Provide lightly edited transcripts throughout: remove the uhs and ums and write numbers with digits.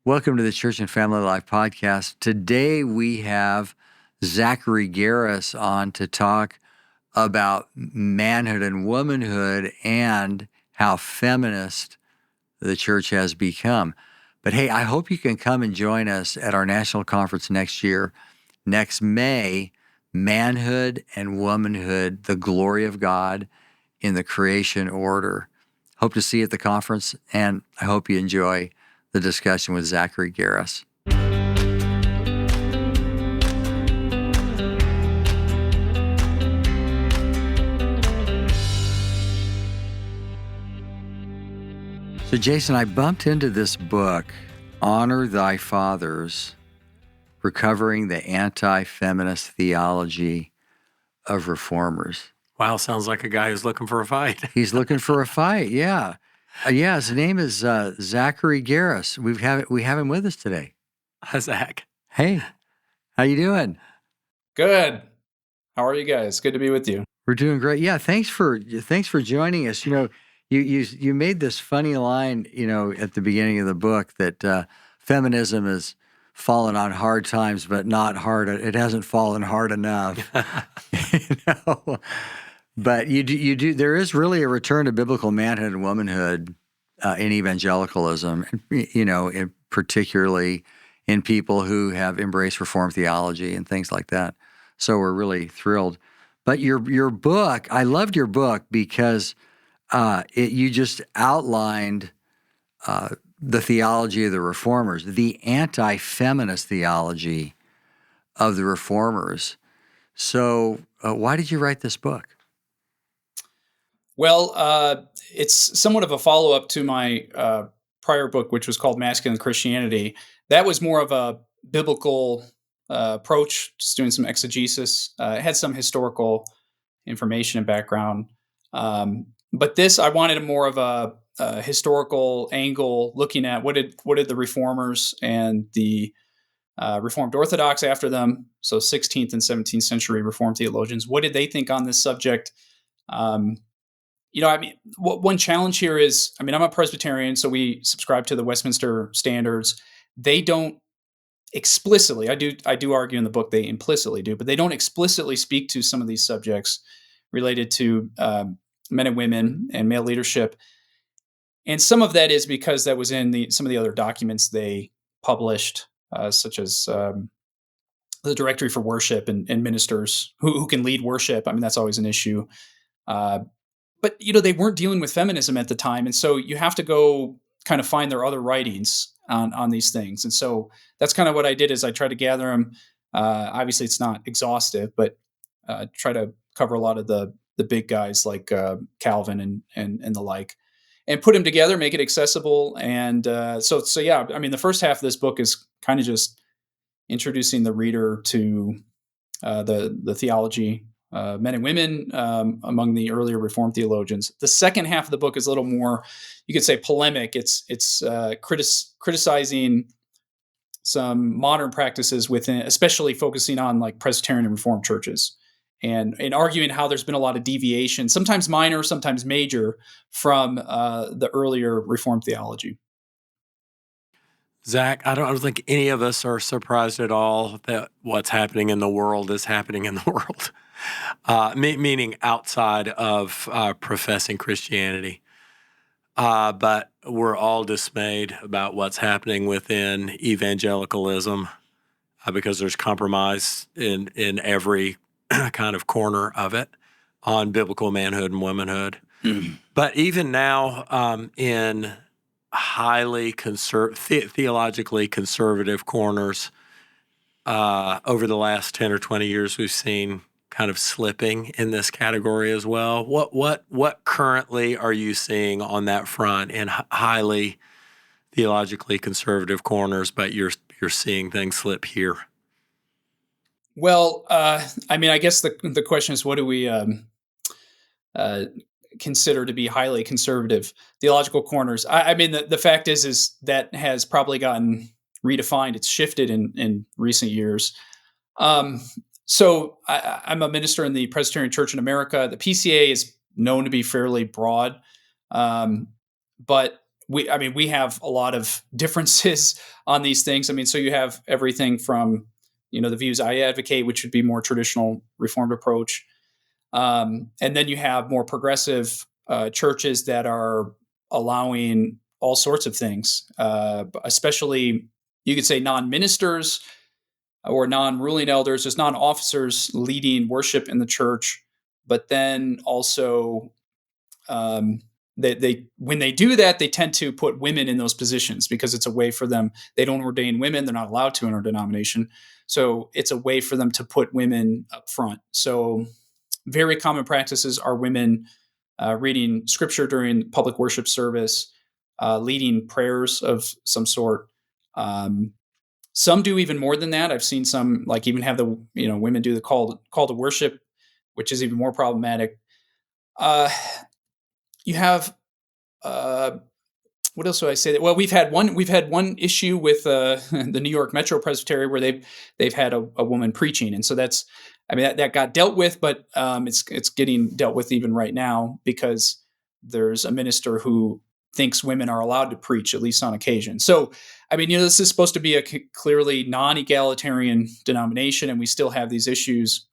Welcome to the Church and Family Life Podcast. Today we have Zachary Garris on to talk about manhood and womanhood and how feminist the church has become. But hey, I hope you can come and join us at our national conference next year, next May, Manhood and Womanhood, the Glory of God in the Creation Order. Hope to see you at the conference, and I hope you enjoy the discussion with Zachary Garris. So, Jason, I bumped into this book, Honor Thy Fathers, Recovering the Anti-Feminist Theology of Reformers. Wow, sounds like a guy who's looking for a fight. He's looking for a fight, yeah. His name is Zachary Garris. We have him with us today. Hi, Zach. Hey, how you doing? Good. How are you guys? Good to be with you. We're doing great. Yeah, thanks for joining us. You know, you made this funny line, at the beginning of the book that feminism has fallen on hard times, but not hard. It hasn't fallen hard enough. But you do. There is really a return to biblical manhood and womanhood in evangelicalism. Particularly in people who have embraced Reformed theology and things like that. So we're really thrilled. But your book, I loved your book because you just outlined the theology of the Reformers, the anti-feminist theology of the Reformers. So why did you write this book? Well, it's somewhat of a follow-up to my prior book, which was called Masculine Christianity. That was more of a biblical approach, just doing some exegesis. It had some historical information and background. But this, I wanted more of a historical angle, looking at what did the Reformers and the Reformed Orthodox after them, so 16th and 17th century Reformed theologians, what did they think on this subject? One challenge here is, I'm a Presbyterian, so we subscribe to the Westminster Standards. They don't explicitly, I do argue in the book they implicitly do, but they don't explicitly speak to some of these subjects related to men and women and male leadership. And some of that is because that was in some of the other documents they published, such as the Directory for Worship and ministers who can lead worship. That's always an issue. But they weren't dealing with feminism at the time, and so you have to go kind of find their other writings on these things. And so that's kind of what I did, is I tried to gather them. Obviously, it's not exhaustive, but try to cover a lot of the big guys like Calvin and the like, and put them together, make it accessible. And so yeah, the first half of this book is kind of just introducing the reader to the theology, men and women among the earlier Reformed theologians. The second half of the book is a little more, you could say, polemic. It's criticizing some modern practices within, especially focusing on like Presbyterian and Reformed churches, and arguing how there's been a lot of deviation, sometimes minor, sometimes major, from the earlier Reformed theology. Zach, I don't think any of us are surprised at all that what's happening in the world is happening in the world, meaning outside of professing Christianity. But we're all dismayed about what's happening within evangelicalism because there's compromise in every kind of corner of it on biblical manhood and womanhood. Mm-hmm. But even now, in highly theologically conservative corners, over the last 10 or 20 years, we've seen kind of slipping in this category as well. What currently are you seeing on that front in highly theologically conservative corners, but you're seeing things slip here? Well, I guess the question is, what do we consider to be highly conservative theological corners? The fact is that has probably gotten redefined. It's shifted in recent years. So I'm a minister in the Presbyterian Church in America. The PCA is known to be fairly broad, but we have a lot of differences on these things. I mean, so you have everything from, the views I advocate, which would be more traditional Reformed approach. And then you have more progressive churches that are allowing all sorts of things, especially you could say non-ministers or non-ruling elders, there's non-officers leading worship in the church, but then also they when they do that, they tend to put women in those positions because it's a way for them. They don't ordain women; they're not allowed to in our denomination. So it's a way for them to put women up front. So very common practices are women reading scripture during public worship service, leading prayers of some sort. Some do even more than that. I've seen some like even have the women do the call to worship, which is even more problematic. Uh, you have what else do I say? Well, we've had one issue with the New York Metro Presbytery where they've had a woman preaching, and so that's that got dealt with, but it's getting dealt with even right now because there's a minister who thinks women are allowed to preach at least on occasion. So this is supposed to be a clearly non-egalitarian denomination, and we still have these issues.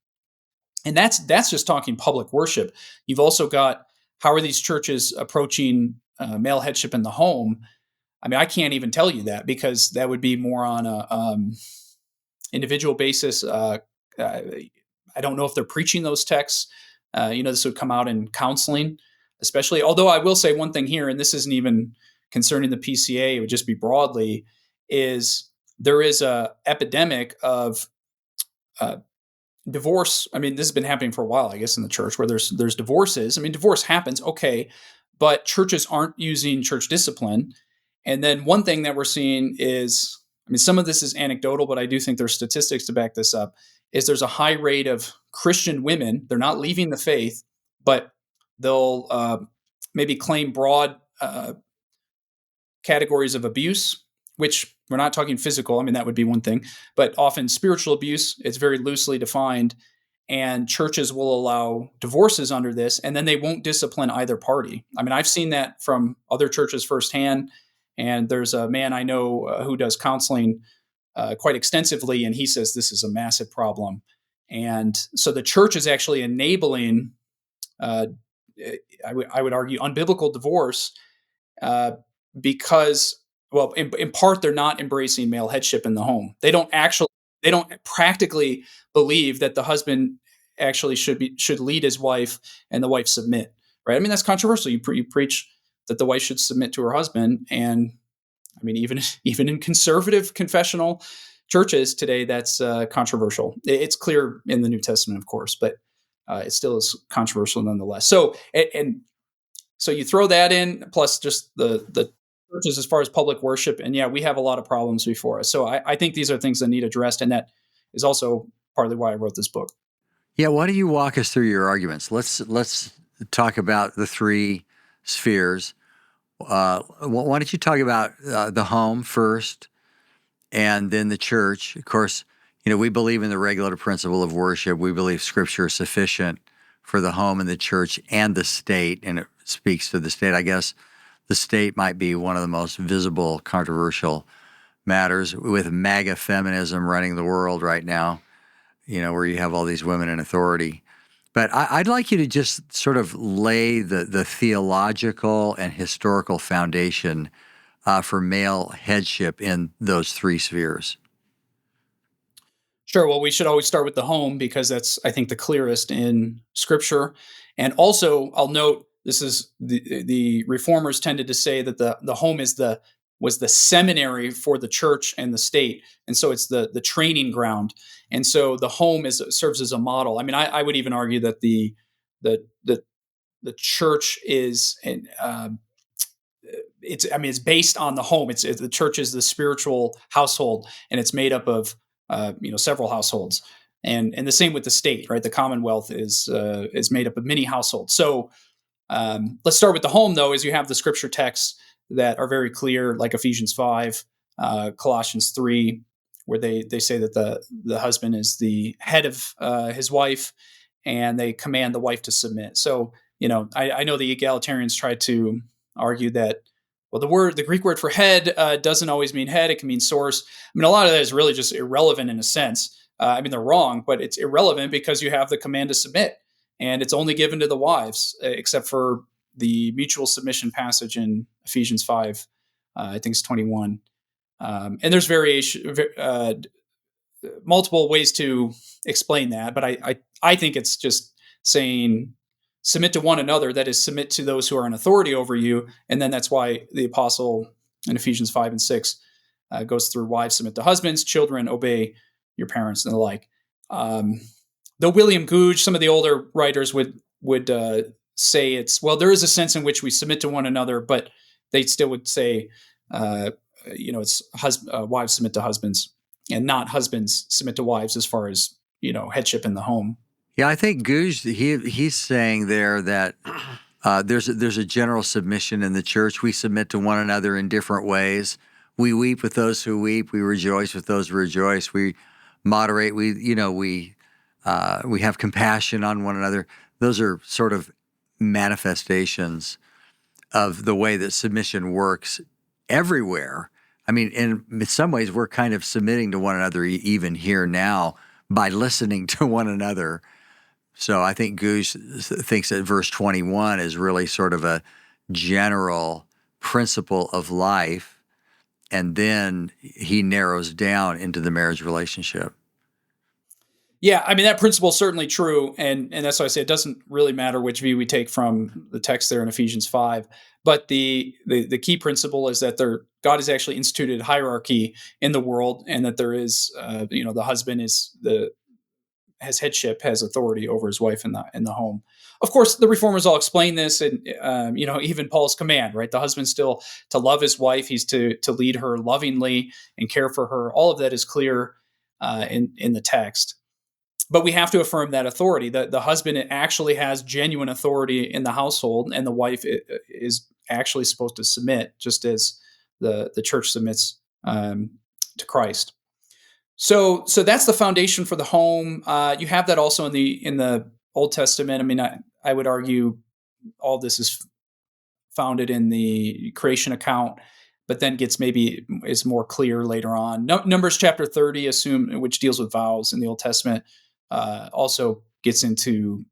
And that's just talking public worship. You've also got how are these churches approaching male headship in the home? I can't even tell you that because that would be more on a individual basis. I don't know if they're preaching those texts. This would come out in counseling, especially. Although I will say one thing here, and this isn't even concerning the PCA, it would just be broadly, is there is a epidemic of divorce. This has been happening for a while, I guess, in the church where there's divorces. Divorce happens, okay, but churches aren't using church discipline. And then one thing that we're seeing is, some of this is anecdotal, but I do think there's statistics to back this up, is there's a high rate of Christian women. They're not leaving the faith, but they'll maybe claim broad categories of abuse, which we're not talking physical. That would be one thing, but often spiritual abuse. It's very loosely defined, and churches will allow divorces under this, and then they won't discipline either party. I've seen that from other churches firsthand, and there's a man I know who does counseling quite extensively, and he says this is a massive problem. And so the church is actually enabling, I would argue, unbiblical divorce because, well, in part, they're not embracing male headship in the home. They don't practically believe that the husband actually should lead his wife and the wife submit. Right? That's controversial. You preach that the wife should submit to her husband, and even in conservative confessional churches today, that's controversial. It's clear in the New Testament, of course, but it still is controversial nonetheless. So so you throw that in, plus just the churches as far as public worship, and we have a lot of problems before us. So I think these are things that need addressed, and that is also partly why I wrote this book. Yeah, why don't you walk us through your arguments? Let's talk about the three spheres. Why don't you talk about the home first, and then the church? Of course, we believe in the regulative principle of worship. We believe Scripture is sufficient for the home and the church and the state, and it speaks to the state. I guess the state might be one of the most visible, controversial matters with MAGA feminism running the world right now, where you have all these women in authority. But I'd like you to just sort of lay the theological and historical foundation for male headship in those three spheres. Sure. Well, we should always start with the home because that's, I think, the clearest in Scripture. And also, I'll note this is the reformers tended to say that the home was the seminary for the church and the state, and so it's the training ground. And so the home serves as a model. I would even argue that the church is it's based on the home. The church is the spiritual household, and it's made up of several households, and the same with the state, right? The Commonwealth is made up of many households. So let's start with the home, though, as you have the Scripture texts that are very clear, like Ephesians 5, Colossians 3, where they say that the husband is the head of his wife, and they command the wife to submit. So I know the egalitarians try to argue that well, the Greek word for head doesn't always mean head. It can mean source. I mean, a lot of that is really just irrelevant in a sense. I mean, they're wrong, but it's irrelevant because you have the command to submit, and it's only given to the wives, except for the mutual submission passage in Ephesians 5. I think it's 21. And there's variation, multiple ways to explain that, but I think it's just saying submit to one another, that is, submit to those who are in authority over you. And then that's why the apostle in Ephesians 5 and 6 goes through wives submit to husbands, children obey your parents, and the like. Though William Gouge, some of the older writers would say it's, well, there is a sense in which we submit to one another, but they still would say, it's wives submit to husbands and not husbands submit to wives as far as, headship in the home. Yeah, I think Gouge, he's saying there that there's a general submission in the church. We submit to one another in different ways. We weep with those who weep. We rejoice with those who rejoice. We moderate. We have compassion on one another. Those are sort of manifestations of the way that submission works everywhere. I mean, in some ways, we're kind of submitting to one another even here now by listening to one another. So I think Gouge thinks that verse 21 is really sort of a general principle of life, and then he narrows down into the marriage relationship. Yeah, I mean, that principle is certainly true, and that's why I say it doesn't really matter which view we take from the text there in Ephesians 5. But the key principle is that God has actually instituted hierarchy in the world, and that there is, the husband has headship, has authority over his wife in the home. Of course, the reformers all explain this, and even Paul's command, right? The husband's still to love his wife; he's to lead her lovingly and care for her. All of that is clear in the text. But we have to affirm that authority. The husband actually has genuine authority in the household, and the wife is actually supposed to submit, just as the church submits to Christ. So that's the foundation for the home. You have that also in the Old Testament. I mean, I would argue all this is founded in the creation account, but then is more clear later on. Numbers chapter 30, which deals with vows in the Old Testament, also gets into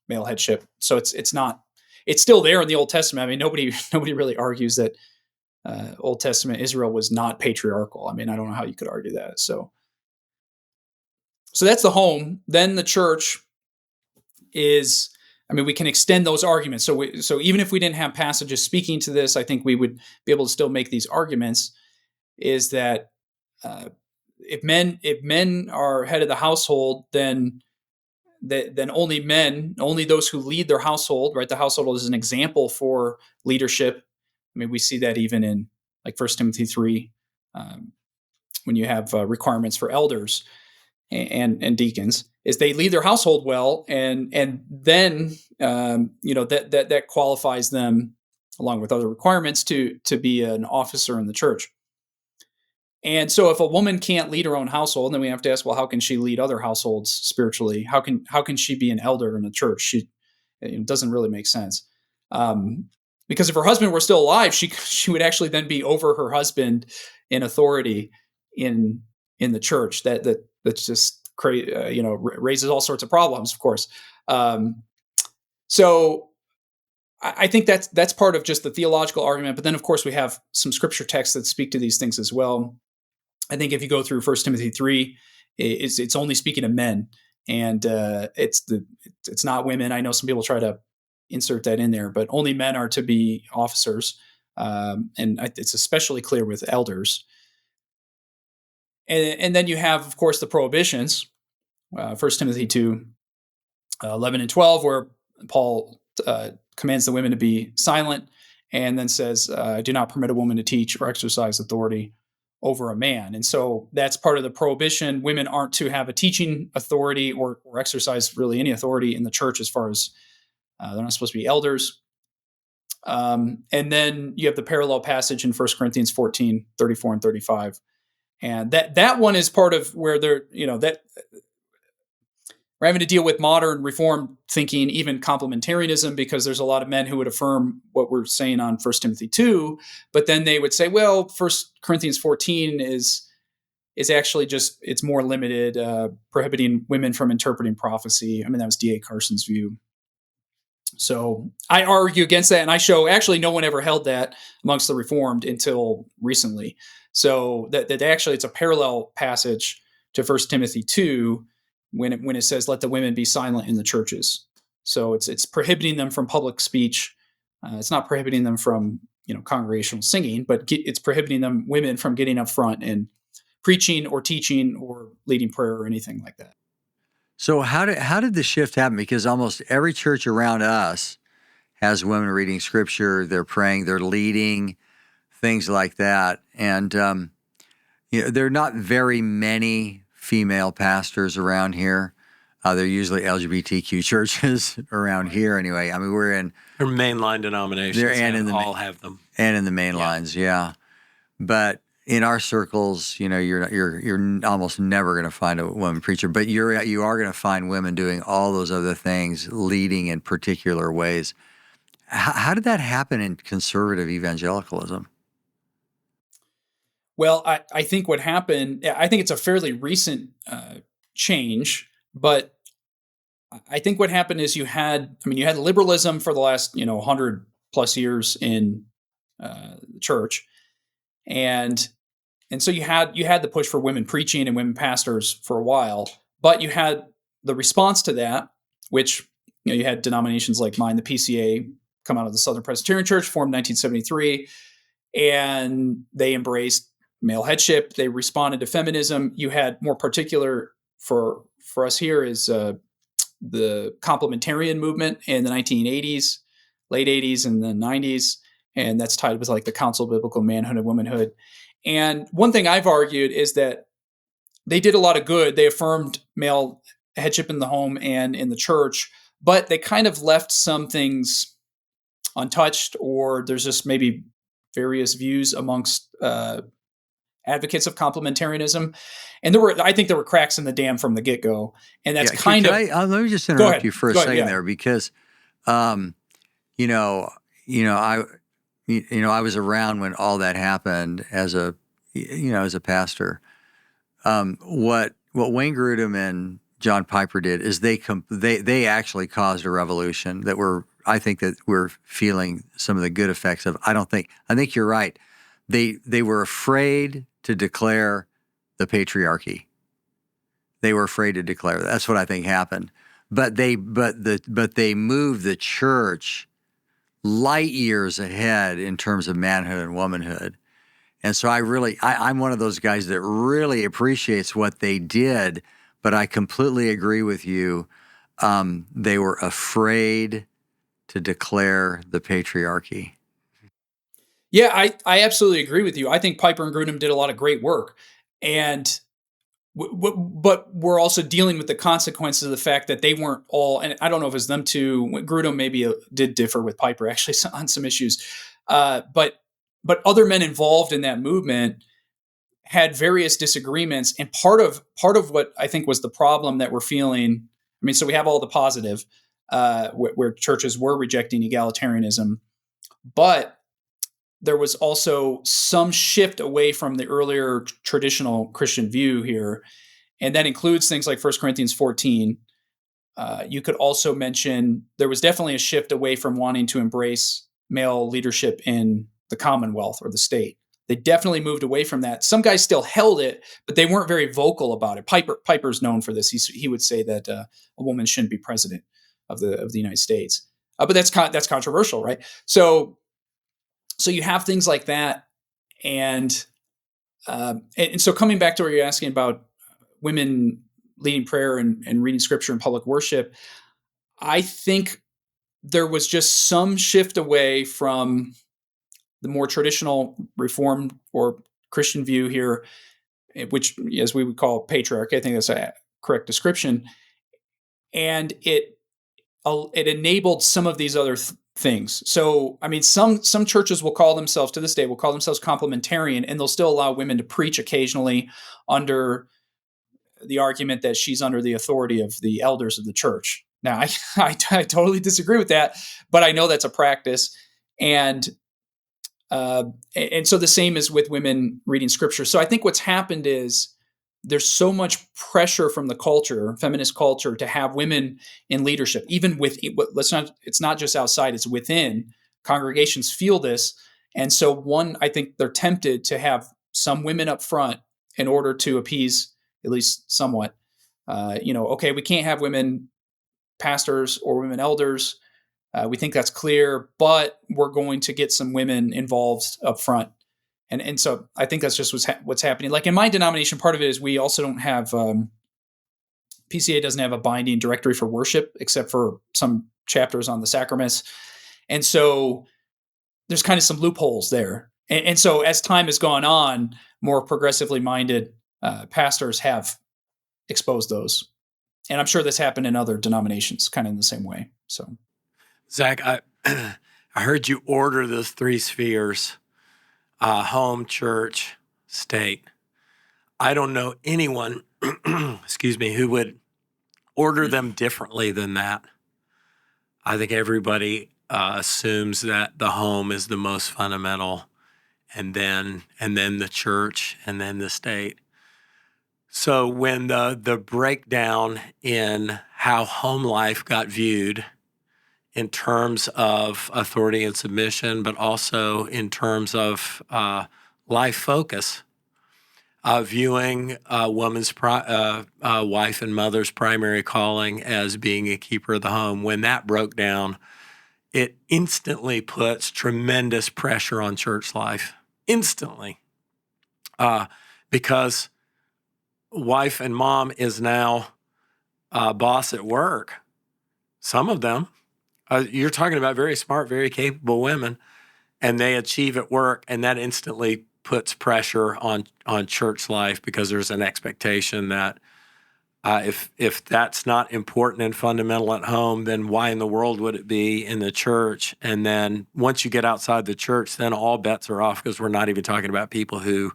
male headship. So it's still there in the Old Testament. I mean, nobody really argues that Old Testament Israel was not patriarchal. I mean, I don't know how you could argue that. So that's the home. Then the church is, I mean, we can extend those arguments. So even if we didn't have passages speaking to this, I think we would be able to still make these arguments. Is that if men are head of the household, then only those who lead their household, right? The household is an example for leadership. I mean, we see that even in like 1 Timothy 3, when you have requirements for elders and deacons, is they lead their household well, and then that qualifies them, along with other requirements, to be an officer in the church. And so if a woman can't lead her own household, then we have to ask, well, how can she lead other households spiritually? How can she be an elder in a church? It doesn't really make sense. Because if her husband were still alive, she would actually then be over her husband in authority in the church. That's just raises all sorts of problems, of course. So I think that's part of just the theological argument. But then, of course, we have some scripture texts that speak to these things as well. I think if you go through 1 Timothy 3, it's only speaking to men, and it's not women. I know some people try to insert that in there, but only men are to be officers, and it's especially clear with elders. And then you have, of course, the prohibitions, 1 Timothy 2, 11 and 12, where Paul commands the women to be silent, and then says, do not permit a woman to teach or exercise authority over a man. And so that's part of the prohibition. Women aren't to have a teaching authority or exercise really any authority in the church, as far as they're not supposed to be elders. And then you have the parallel passage in 1 Corinthians 14, 34 and 35. And that one is part of where they're, we're having to deal with modern Reformed thinking, even complementarianism, because there's a lot of men who would affirm what we're saying on 1 Timothy 2, but then they would say, well, 1 Corinthians 14 is actually just, it's more limited, prohibiting women from interpreting prophecy. I mean, that was D.A. Carson's view. So I argue against that, and I show actually no one ever held that amongst the Reformed until recently. So that actually it's a parallel passage to 1 Timothy 2 when it says, let the women be silent in the churches. So it's prohibiting them from public speech. It's not prohibiting them from congregational singing, but it's prohibiting women from getting up front and preaching or teaching or leading prayer or anything like that. So how did the shift happen? Because almost every church around us has women reading scripture, they're praying, they're leading, things like that. And there are not very many female pastors around here. They're usually LGBTQ churches around here anyway. I mean, we're in... They're mainline denominations. All have them. And in the main lines, yeah. But in our circles, you're almost never going to find a woman preacher, but you are going to find women doing all those other things, leading in particular ways. How did that happen in conservative evangelicalism? Well, I think what happened, I think it's a fairly recent change, but I think what happened is you had liberalism for the last 100 plus years in the church, and so you had the push for women preaching and women pastors for a while, but you had the response to that, which you had denominations like mine, the PCA, come out of the Southern Presbyterian Church, formed in 1973, and they embraced male headship. They responded to feminism. You had, more particular for us here, is the complementarian movement in the 1980s, late 80s and the 90s, and that's tied with like the Council of Biblical Manhood and Womanhood. And one thing I've argued is that they did a lot of good. They affirmed male headship in the home and in the church, but they kind of left some things untouched, or there's just maybe various views amongst advocates of complementarianism. And I think there were cracks in the dam from the get-go. And that's let me just interrupt you for a second there, because, I was around when all that happened as a pastor. What Wayne Grudem and John Piper did is they actually caused a revolution that I think that we're feeling some of the good effects of. I think you're right. They were afraid to declare the patriarchy. They were afraid to declare that. That's what I think happened. But they moved the church light years ahead in terms of manhood and womanhood. And so I'm one of those guys that really appreciates what they did, but I completely agree with you. They were afraid to declare the patriarchy. Yeah, I absolutely agree with you. I think Piper and Grudem did a lot of great work. And but we're also dealing with the consequences of the fact that they weren't all, and I don't know if it's them too. Grudem maybe did differ with Piper actually on some issues, but other men involved in that movement had various disagreements. And part of what I think was the problem that we're feeling. I mean, so we have all the positive where churches were rejecting egalitarianism, but there was also some shift away from the earlier traditional Christian view here. And that includes things like 1 Corinthians 14. You could also mention there was definitely a shift away from wanting to embrace male leadership in the Commonwealth or the state. They definitely moved away from that. Some guys still held it, but they weren't very vocal about it. Piper's known for this. He would say that a woman shouldn't be president of the United States. But that's controversial, right? So you have things like that, and so coming back to what you're asking about women leading prayer and reading scripture in public worship, I think there was just some shift away from the more traditional Reformed or Christian view here, which, as we would call patriarchy. I think that's a correct description, and it enabled some of these other things. So, I mean, some churches will call themselves, to this day, will call themselves complementarian, and they'll still allow women to preach occasionally under the argument that she's under the authority of the elders of the church. Now, I totally disagree with that, but I know that's a practice. And so the same is with women reading scripture. So I think what's happened is there's so much pressure from the culture, feminist culture, to have women in leadership, even with, it's not just outside, it's within. Congregations feel this. And so I think they're tempted to have some women up front in order to appease, at least somewhat, okay, we can't have women pastors or women elders. We think that's clear, but we're going to get some women involved up front. And so I think that's just what's happening. Like in my denomination, part of it is we also don't have, PCA doesn't have a binding directory for worship, except for some chapters on the sacraments. And so there's kind of some loopholes there. And so as time has gone on, more progressively minded pastors have exposed those. And I'm sure this happened in other denominations, kind of in the same way. So, Zach, I heard you order those three spheres: home, church, state. I don't know anyone, excuse me, who would order them differently than that. I think everybody assumes that the home is the most fundamental, and then the church, and then the state. So when the breakdown in how home life got viewed in terms of authority and submission, but also in terms of life focus, viewing a woman's wife and mother's primary calling as being a keeper of the home, when that broke down, it instantly puts tremendous pressure on church life. Instantly. Because wife and mom is now boss at work. Some of them, you're talking about very smart, very capable women, and they achieve at work, and that instantly puts pressure on church life, because there's an expectation that if that's not important and fundamental at home, then why in the world would it be in the church? And then once you get outside the church, then all bets are off, because we're not even talking about people who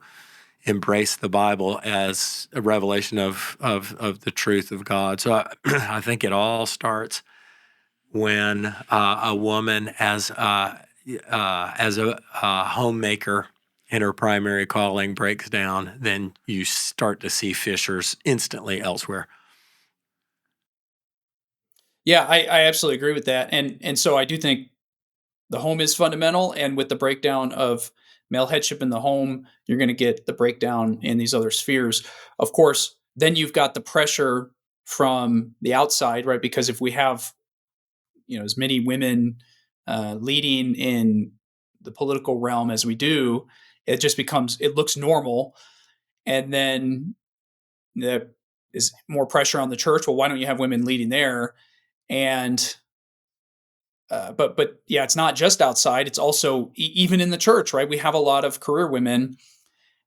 embrace the Bible as a revelation of the truth of God. So I think it all starts when a woman as a homemaker in her primary calling breaks down, then you start to see fissures instantly elsewhere. Yeah, I absolutely agree with that. And so I do think the home is fundamental. And with the breakdown of male headship in the home, you're going to get the breakdown in these other spheres. Of course, then you've got the pressure from the outside, right? Because if we have, as many women leading in the political realm as we do, it looks normal. And then there is more pressure on the church. Well, why don't you have women leading there? And but yeah, it's not just outside. It's also even in the church, right? We have a lot of career women,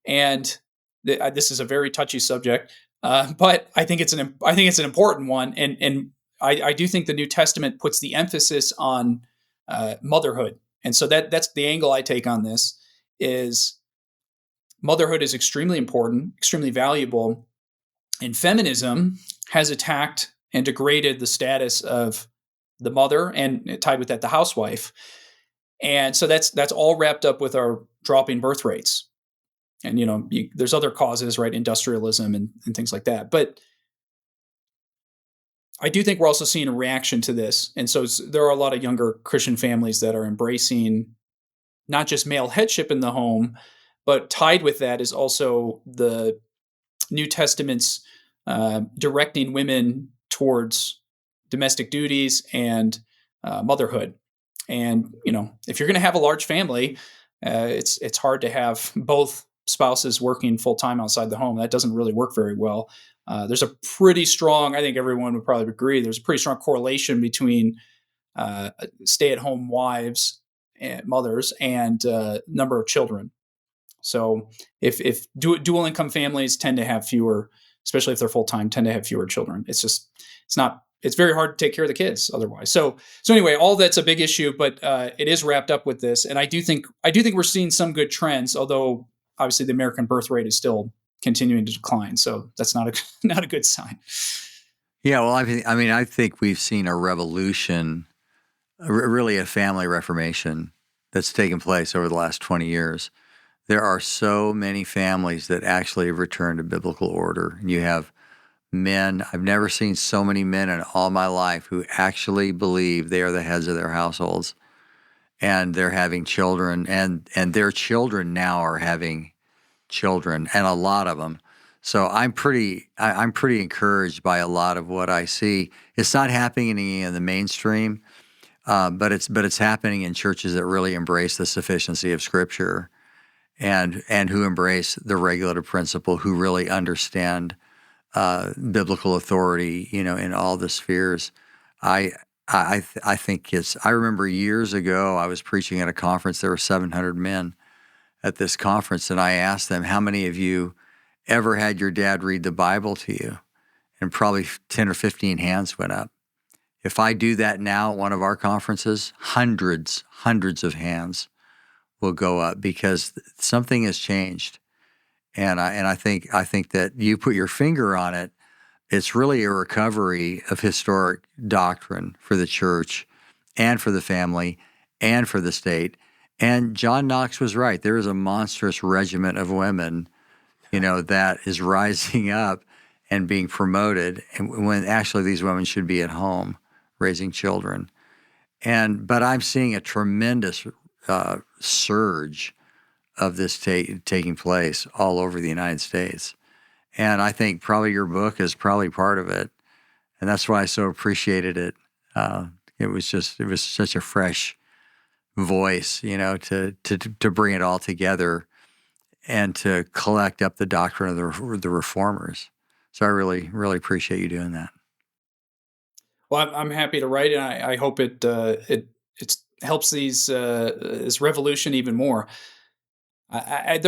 and this is a very touchy subject, but I think it's an important one, and I do think the New Testament puts the emphasis on motherhood, and so that's the angle I take on this. Is motherhood is extremely important, extremely valuable, and feminism has attacked and degraded the status of the mother, and tied with that, the housewife. And so that's all wrapped up with our dropping birth rates. And, there's other causes, right? Industrialism and things like that. But I do think we're also seeing a reaction to this. And so there are a lot of younger Christian families that are embracing not just male headship in the home, but tied with that is also the New Testament's directing women towards domestic duties and motherhood. And, if you're going to have a large family, it's hard to have both spouses working full time outside the home. That doesn't really work very well. There's a pretty strong, I think everyone would probably agree, there's a pretty strong correlation between stay-at-home wives and mothers and number of children. So if dual income families tend to have fewer, especially if they're full time, tend to have fewer children. It's very hard to take care of the kids otherwise. So anyway, all that's a big issue, but it is wrapped up with this. And I do think we're seeing some good trends, although obviously the American birth rate is still continuing to decline. So that's not a not a good sign. Yeah, well, I think we've seen a revolution, really a family reformation that's taken place over the last 20 years. There are so many families that actually have returned to biblical order. And you have men, I've never seen so many men in all my life who actually believe they are the heads of their households, and they're having children, and their children now are having children, and a lot of them. So I'm pretty encouraged by a lot of what I see. It's not happening in the mainstream, but it's happening in churches that really embrace the sufficiency of Scripture, and who embrace the regulative principle, who really understand biblical authority, in all the spheres. I think I remember years ago I was preaching at a conference. There were 700 men at this conference, and I asked them, "How many of you ever had your dad read the Bible to you?" And probably 10 or 15 hands went up. If I do that now at one of our conferences, hundreds of hands will go up, because something has changed. And I think that you put your finger on it. It's really a recovery of historic doctrine for the church and for the family and for the state. And John Knox was right. There is a monstrous regiment of women, that is rising up and being promoted, and when actually these women should be at home raising children. But I'm seeing a tremendous surge of this taking place all over the United States. And I think probably your book is probably part of it. And that's why I so appreciated it. It was such a fresh voice, to bring it all together and to collect up the doctrine of the reformers. So I really, really appreciate you doing that. Well, I'm happy to write it. I hope it helps this revolution even more. I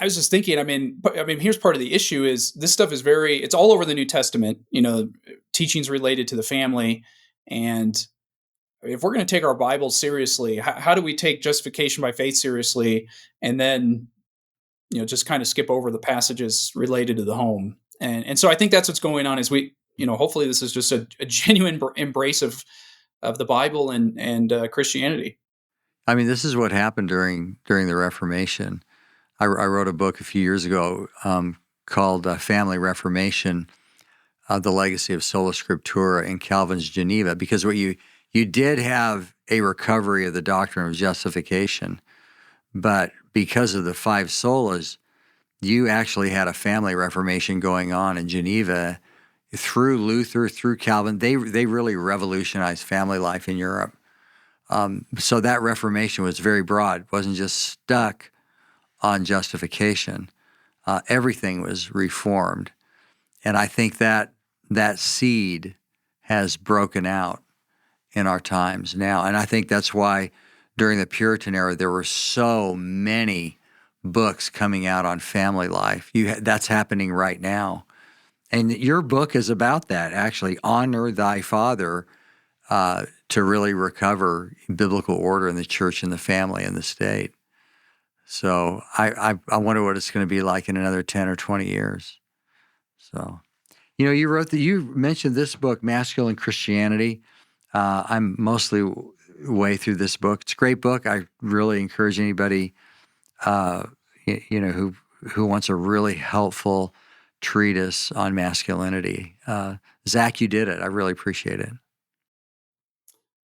was just thinking. Here's part of the issue: is this stuff is it's all over the New Testament. Teachings related to the family, and if we're going to take our Bible seriously, how do we take justification by faith seriously, and then just kind of skip over the passages related to the home? And so I think that's what's going on. Is we hopefully this is just a genuine embrace of the Bible and Christianity. This is what happened during the Reformation. I wrote a book a few years ago called Family Reformation, The Legacy of Sola Scriptura in Calvin's Geneva, because what you did have a recovery of the doctrine of justification, but because of the five solas, you actually had a family reformation going on in Geneva through Luther, through Calvin. They really revolutionized family life in Europe. So that Reformation was very broad. It wasn't just stuck on justification. Everything was reformed. And I think that seed has broken out in our times now. And I think that's why during the Puritan era, there were so many books coming out on family life. That's happening right now. And your book is about that, actually. Honor thy father, to really recover biblical order in the church and the family and the state. So I wonder what it's going to be like in another 10 or 20 years. So, you mentioned this book, Masculine Christianity. I'm mostly way through this book. It's a great book. I really encourage anybody, who wants a really helpful treatise on masculinity. Zach, you did it. I really appreciate it.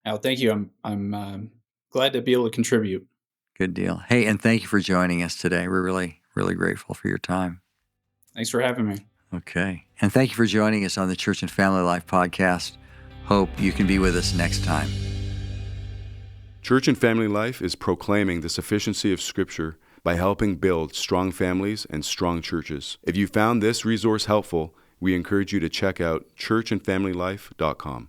Oh, thank you. I'm glad to be able to contribute. Good deal. Hey, and thank you for joining us today. We're really, really grateful for your time. Thanks for having me. Okay. And thank you for joining us on the Church and Family Life podcast. Hope you can be with us next time. Church and Family Life is proclaiming the sufficiency of Scripture by helping build strong families and strong churches. If you found this resource helpful, we encourage you to check out churchandfamilylife.com.